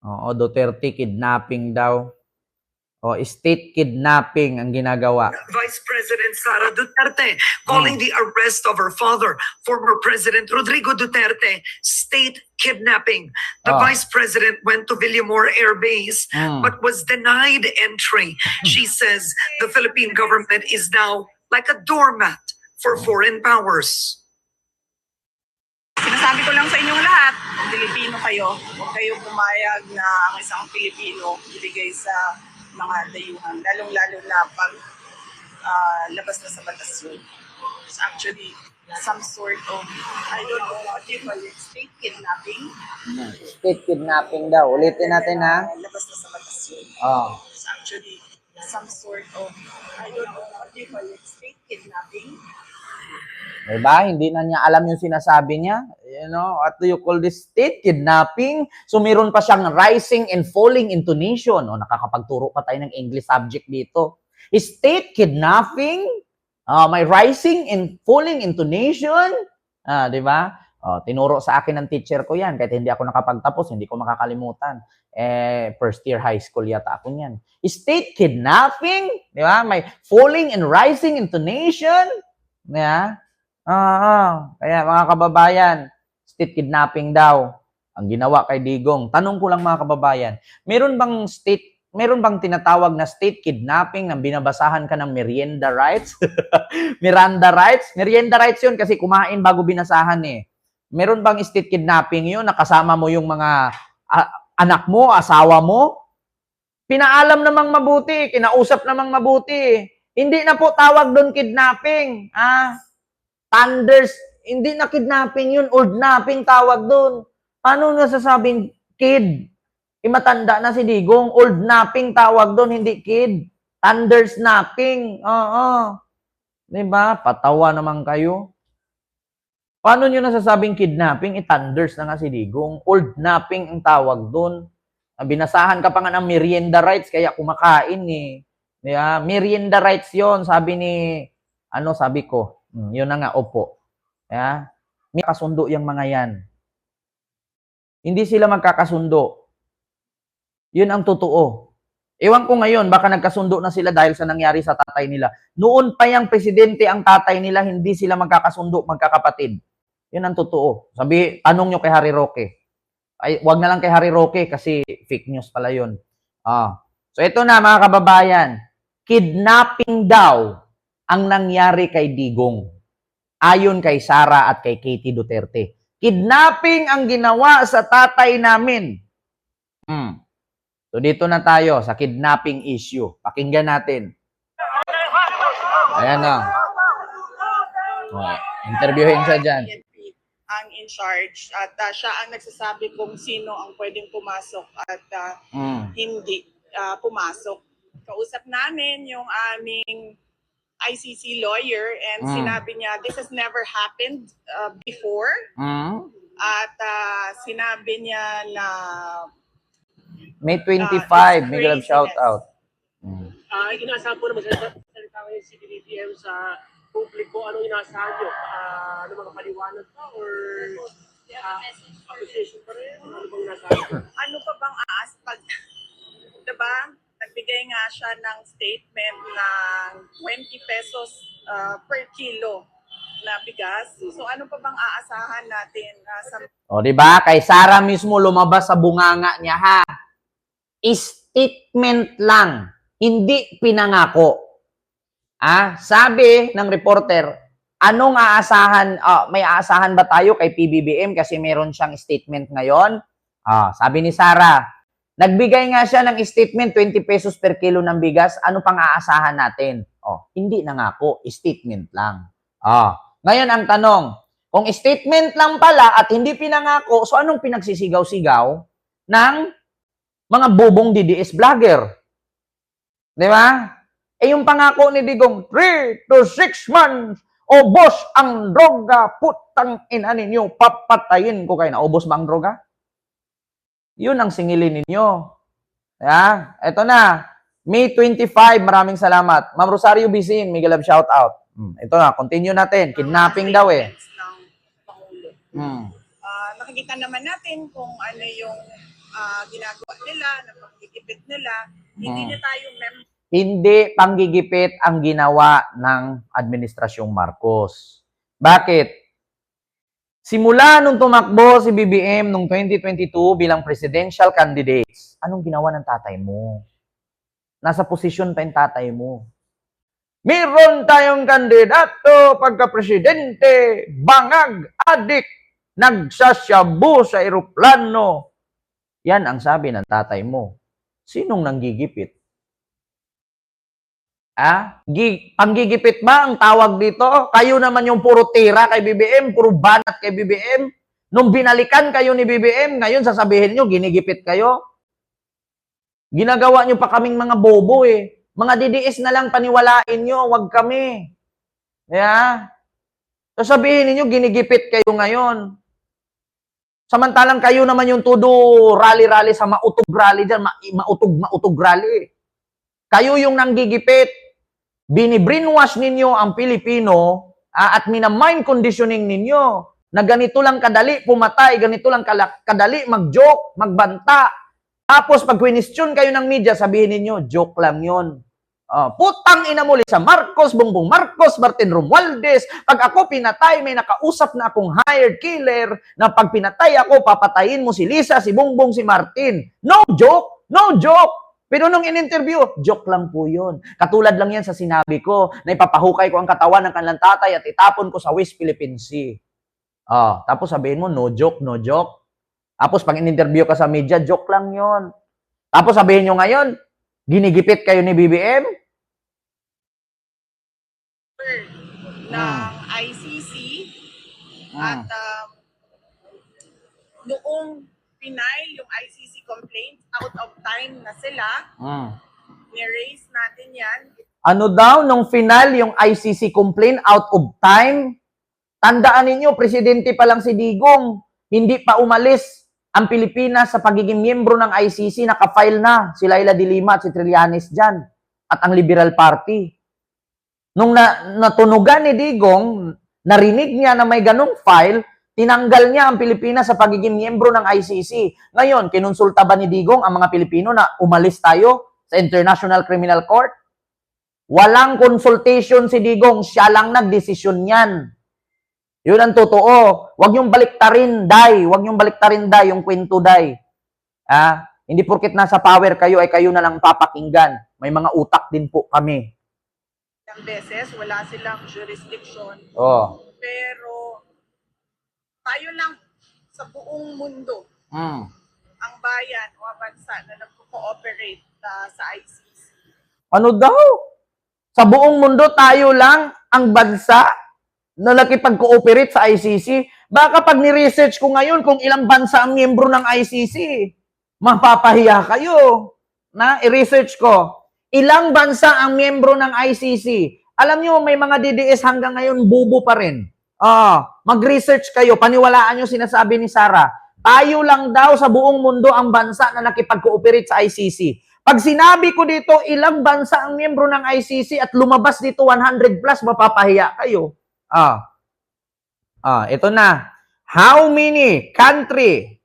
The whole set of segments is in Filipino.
Oo, Duterte kidnapping daw. O, state kidnapping ang ginagawa. Vice President Sara Duterte calling the arrest of her father, former President Rodrigo Duterte, state kidnapping. The Vice President went to Villamor Air Base but was denied entry. She says the Philippine government is now like a doormat for foreign powers. Sinasabi ko lang sa inyong lahat, kung Pilipino kayo, huwag kayo pumayag na ang isang Pilipino ibigay sa mga dayuhan, lalong-lalo na pag labas na sa batas yun. It's actually some sort of, I don't know what you call it, state kidnapping. State kidnapping daw. Ulitin natin ha. Labas na sa batas yun. It's actually some sort of, I don't know what you call it, state kidnapping. Diba? Hindi na niya alam yung sinasabi niya. You know, what do you call this? State kidnapping. So, meron pa siyang rising and falling intonation. O, nakakapagturo pa tayo ng English subject dito. State kidnapping. May rising and falling intonation. Diba? Tinuro sa akin ng teacher ko yan. Kahit hindi ako nakapagtapos, hindi ko makakalimutan. First year high school yata ako yan. State kidnapping. Diba? May falling and rising intonation. Yeah. Kaya mga kababayan, state kidnapping daw ang ginawa kay Digong. Tanong ko lang mga kababayan, meron bang tinatawag na state kidnapping nang binabasahan ka ng merienda rights? Miranda rights? Merienda rights yun kasi kumain bago binasahan eh. Meron bang state kidnapping yun? Nakasama mo yung mga anak mo, asawa mo? Pinaalam namang mabuti, kinausap namang mabuti. Hindi na po tawag doon kidnapping. Thunders, hindi na kidnapping yun, old napping tawag doon. Paano nasasabing kid? Matanda na si Digong, old napping tawag doon, hindi kid. Thunders napping. Diba? Patawa naman kayo. Paano nyo nasasabing kidnapping? Thunders na nga si Digong. Old napping ang tawag doon. Binasahan ka pa nga ng merienda rights, kaya kumakain eh. Diba? Merienda rights yon, sabi ni, sabi ko, yun na nga, opo. Yeah? May kasundo yung mga yan. Hindi sila magkakasundo. Yun ang totoo. Ewan ko ngayon, baka nagkasundo na sila dahil sa nangyari sa tatay nila. Noon pa yung presidente ang tatay nila, hindi sila magkakasundo, magkakapatid. Yun ang totoo. Tanong nyo kay Harry Roque. Ay, wag na lang kay Harry Roque kasi fake news pala yun. So ito na mga kababayan, kidnapping daw ang nangyari kay Digong. Ayon kay Sara at kay Katie Duterte. Kidnapping ang ginawa sa tatay namin. So dito na tayo sa kidnapping issue. Pakinggan natin. Ayan na. Interviewin siya dyan. Ang in charge at siya ang nagsasabi kung sino ang pwedeng pumasok at hindi pumasok. Kausap namin yung aming ICC lawyer and sinabi niya this has never happened before. At sinabi niya na May 25, may grab shout out. Inaasahan po naman sa CBBM sa publiko, ano inaasahan nyo? Ano mga paliwanag pa or accusation pa rin? Ano bang inaasahan? ano pa bang pag, diba? Nagbigay nga siya ng statement ng 20 pesos per kilo na bigas. So ano pa bang aasahan natin sa... O, diba? Kay Sara mismo lumabas sa bunganga niya, ha? Statement lang. Hindi pinangako. Sabi ng reporter, anong aasahan? May aasahan ba tayo kay PBBM kasi meron siyang statement ngayon? Sabi ni Sara, nagbigay nga siya ng statement, 20 pesos per kilo ng bigas. Ano pang aasahan natin? Hindi nangako, statement lang. Ngayon ang tanong, kung statement lang pala at hindi pinangako, so anong pinagsisigaw-sigaw ng mga bobong DDS vlogger? Di ba? Yung pangako ni Digong, 3 to 6 months, ubos ang droga, putang ina ninyo, papatayin ko kayo. Naubos ba ang droga? Yun ang singilin ninyo. Ito na. May 25, maraming salamat. Ma'am Rosario Bisin, may galab shout out. Ito na, continue natin. Kidnapping daw eh. Nakikita naman natin kung ano yung ginagawa nila, ng pagkikipit nila, hindi na tayo member. Hindi panggigipit ang ginawa ng Administrasyong Marcos. Bakit? Simula nung tumakbo si BBM noong 2022 bilang presidential candidates, anong ginawa ng tatay mo? Nasa posisyon pa yung tatay mo. Meron tayong kandidato pagka-presidente, bangag, adik, nagsasyabu sa eroplano. Yan ang sabi ng tatay mo. Sinong nanggigipit? Panggigipit ba ang tawag dito? Kayo naman yung puro tira kay BBM, puro banat kay BBM. Nung binalikan kayo ni BBM, ngayon sasabihin nyo, ginigipit kayo. Ginagawa nyo pa kaming mga bobo eh. Mga DDS na lang paniwalain nyo, wag kami. Yeah. Sasabihin niyo ginigipit kayo ngayon. Samantalang kayo naman yung todo rally-rally sa mautog rally dyan, mautog rally. Kayo yung nanggigipit. Bini-brainwash ninyo ang Pilipino at mina-mind conditioning ninyo na ganito lang kadali pumatay, ganito lang kadali mag-joke, magbanta. Tapos pag question kayo ng media, sabihin ninyo, joke lang yun. Putang ina mo sa Marcos, Bongbong Marcos, Martin Romualdez. Pag ako pinatay, may nakausap na akong hired killer na pag pinatay ako, papatayin mo si Lisa, si Bongbong, si Martin. No joke! No joke! Pero nung in-interview, joke lang po yun. Katulad lang yan sa sinabi ko na ipapahukay ko ang katawan ng kanilang tatay at itapon ko sa West Philippine Sea. Tapos sabihin mo, no joke, no joke. Tapos pag in-interview ka sa media, joke lang yon. Tapos sabihin nyo ngayon, ginigipit kayo ni BBM? Ng ICC at noong final yung ICC complaint, out of time na sila, ni-raise natin yan. Ano daw, nung final yung ICC complaint, out of time? Tandaan ninyo, presidente pa lang si Digong, hindi pa umalis ang Pilipinas sa pagiging miyembro ng ICC, nakafile na si Laila de Lima at si Trillanes dyan, at ang Liberal Party. Nung natunugan ni Digong, narinig niya na may ganong file, tinanggal niya ang Pilipinas sa pagiging miyembro ng ICC. Ngayon, kinonsulta ba ni Digong ang mga Pilipino na umalis tayo sa International Criminal Court? Walang consultation si Digong, siya lang nagdesisyon yan. Yun ang totoo. Huwag niyong baliktarin, Day. Huwag niyong baliktarin, Day, yung kwento, Day. Hindi porket nasa power kayo, ay kayo na lang papakinggan. May mga utak din po kami. Ilang beses, wala silang jurisdiction. Pero tayo lang sa buong mundo, ang bayan o bansa na nagko-cooperate sa ICC. Ano daw? Sa buong mundo, tayo lang ang bansa na nakipag-cooperate sa ICC. Baka pag ni-research ko ngayon kung ilang bansa ang miyembro ng ICC, mapapahiya kayo. I-research ko. Ilang bansa ang miyembro ng ICC? Alam nyo, may mga DDS hanggang ngayon bubo pa rin. Mag-research kayo, paniwalaan nyo sinasabi ni Sarah. Tayo lang daw sa buong mundo ang bansa na nakipag-cooperate sa ICC. Pag sinabi ko dito, ilang bansa ang miyembro ng ICC at lumabas dito 100 plus, mapapahiya kayo. Ito na. How many country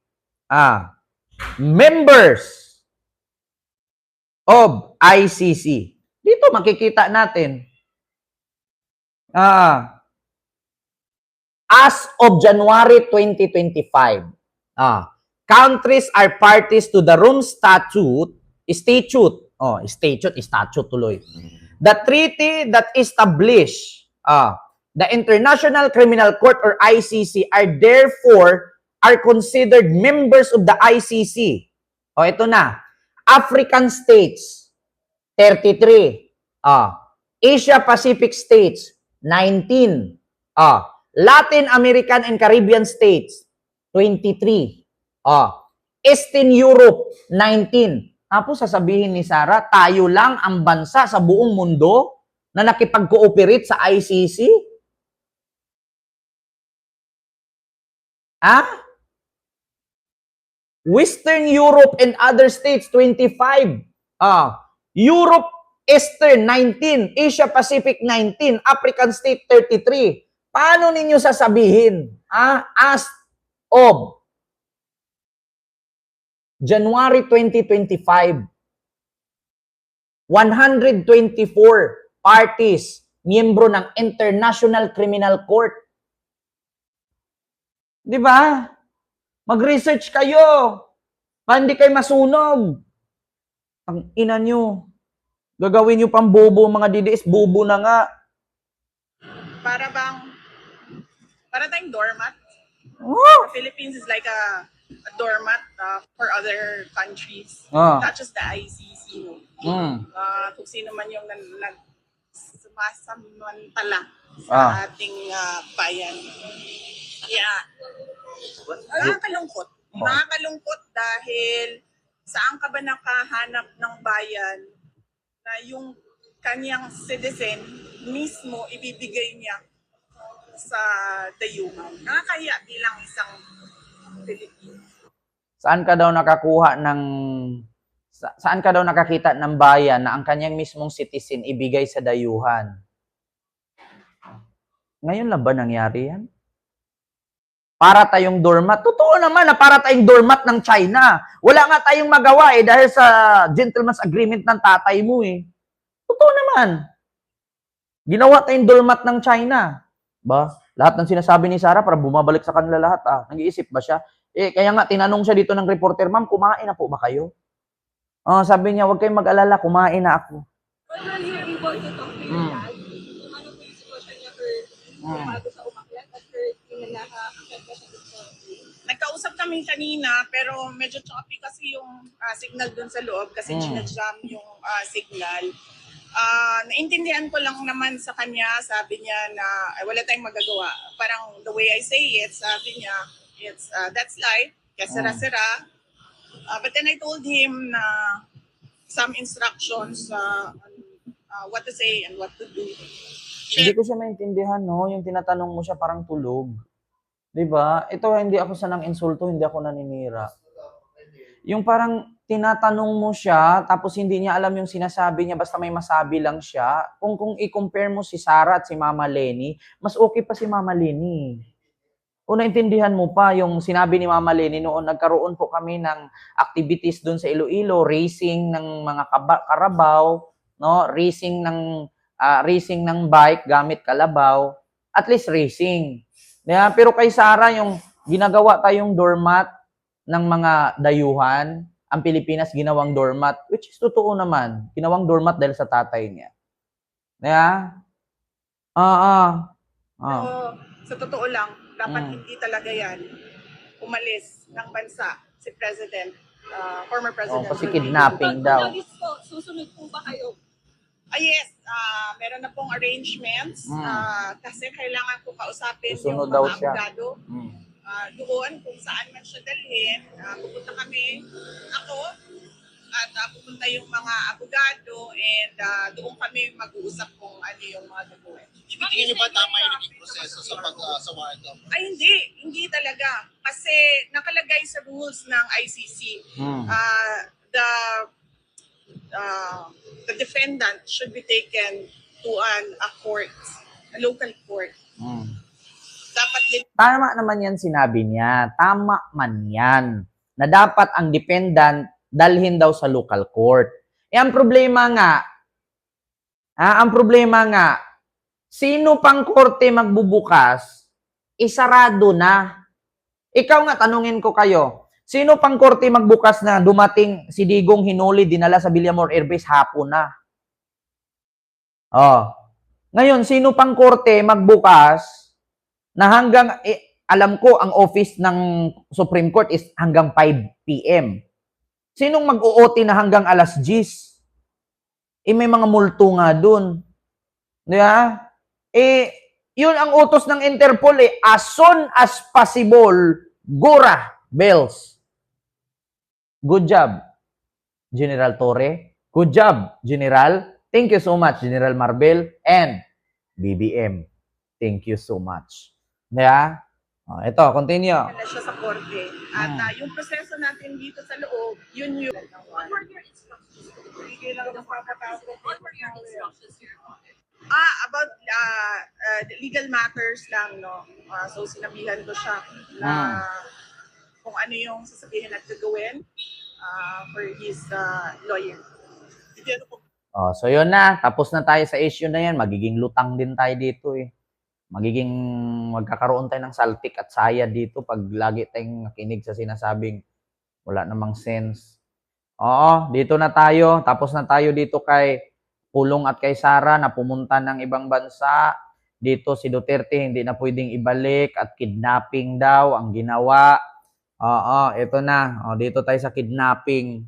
members of ICC? Dito makikita natin. As of January 2025, countries are parties to the Rome Statute tuloy. The treaty that established the International Criminal Court or ICC are considered members of the ICC. Ito na. African states, 33. Asia Pacific states, 19. Latin American and Caribbean states, 23. Eastern Europe, 19. Tapos sasabihin ni Sarah, tayo lang ang bansa sa buong mundo na nakipag-cooperate sa ICC? Western Europe and other states, 25. Europe, Eastern, 19. Asia Pacific, 19. African state, 33. Paano ninyo sasabihin? As of January 2025, 124 parties, miyembro ng International Criminal Court. Di ba? Mag-research kayo. Pa hindi kayo masunog. Ang ina nyo. Gagawin nyo pang bobo mga DDS. Bobo na nga. Para tayong doormat. Oh! The Philippines is like a doormat for other countries. Ah. Not just the ICC. No? Kung sino man yung sumasamantala sa ating bayan. Yeah. Nakakalungkot. Nakakalungkot dahil saan ka ba nakahanap ng bayan na yung kanyang citizen mismo ibibigay niya sa dayuhan. Nakakahiya bilang isang Pilipino. Saan ka daw nakakita ng bayan na ang kanyang mismong citizen ibigay sa dayuhan? Ngayon lang ba nangyari yan? Para tayong doormat. Totoo naman na para tayong doormat ng China. Wala nga tayong magawa dahil sa gentleman's agreement ng tatay mo Totoo naman. Ginawa tayong doormat ng China. Ba? Lahat ng sinasabi ni Sarah para bumabalik sa kanila lahat. Nag-iisip ba siya? Kaya nga tinanong siya dito ng reporter, ma'am, kumain na po ba kayo? Sabi niya, huwag kayong mag-alala, kumain na ako. But when you're able to talk to your dad, kung ano po yung sitwasyon niya bago sa umakyat at yung nakakakit ka siya dito. Nagkausap kami kanina pero medyo choppy kasi yung signal dun sa loob kasi ginajam yung signal. Naintindihan ko lang naman sa kanya, sabi niya na wala tayong magagawa. Parang the way I say it, sabi niya, that's life, kaya sira-sira. But then I told him na some instructions what to say and what to do. Hindi ko siya maintindihan, no? Yung tinatanong mo siya parang tulog. 'Di ba? Ito, hindi ako sanang insulto, hindi ako naninira. Yung parang tinatanong mo siya, tapos hindi niya alam yung sinasabi niya, basta may masabi lang siya. Kung i-compare mo si Sarah at si Mama Lenny, mas okay pa si Mama Lenny. O naintindihan mo pa yung sinabi ni Mama Lenny noon, nagkaroon po kami ng activities doon sa Iloilo, racing ng mga karabaw, no? Racing ng bike gamit kalabaw, at least racing. Yeah, pero kay Sarah, yung ginagawa tayong doormat ng mga dayuhan, ang Pilipinas ginawang doormat, which is totoo naman. Ginawang doormat dahil sa tatay niya. Yeah? So, sa totoo lang, dapat hindi talaga yan umalis ng bansa si President, former President. Kasi kidnapping daw. Pag po, susunod po ba kayo? Yes, meron na pong arrangements kasi kailangan ko kausapin Susunod yung daw mga siya. abogado. Doon kung saan man siya dalhin, pupunta kami, ako, at pupunta yung mga abogado and doon kami mag-uusap kung ano yung mga gagawin. Tingin niyo ba tama yung naging proseso sa warrant of? Ay hindi talaga. Kasi nakalagay sa rules ng ICC, the defendant should be taken to a court, a local court. Dapat din. Tama naman yan sinabi niya. Tama man yan. Na dapat ang defendant dalhin daw sa local court. Ang problema nga, sino pang korte magbubukas, isarado na. Ikaw nga, tanungin ko kayo, sino pang korte magbukas na dumating si Digong hinuli, dinala sa Villamor Air Base, hapon na? Ngayon, sino pang korte magbukas na hanggang, alam ko, ang office ng Supreme Court is hanggang 5 p.m. Sinong mag-OT na hanggang alas 10? May mga multo nga dun. Diba? Yun ang utos ng Interpol as soon as possible, Gora Bells. Good job, General Torre. Good job, General. Thank you so much, General Marbel and BBM. Thank you so much. Diba? Ito, continue. Wala siya sa korte. At yung proseso natin dito sa loob, yun yung... What were your instructions? What were your instructions here? About legal matters lang, no? So, sinabihan ko siya na kung ano yung sasabihin at gagawin. for his lawyer. Hindi ano po, Oh, so yun na, tapos na tayo sa issue na yan. Magiging lutang din tayo dito eh. Magkakaroon tayo ng saltik at saya dito pag lagi tayong nakinig sa sinasabing wala namang sense. Oo, dito na tayo. Tapos na tayo dito kay Pulong at kay Sara na pumunta ng ibang bansa. Dito si Duterte hindi na pwedeng ibalik at kidnapping daw ang ginawa. Oo, ito na. O, dito tayo sa kidnapping.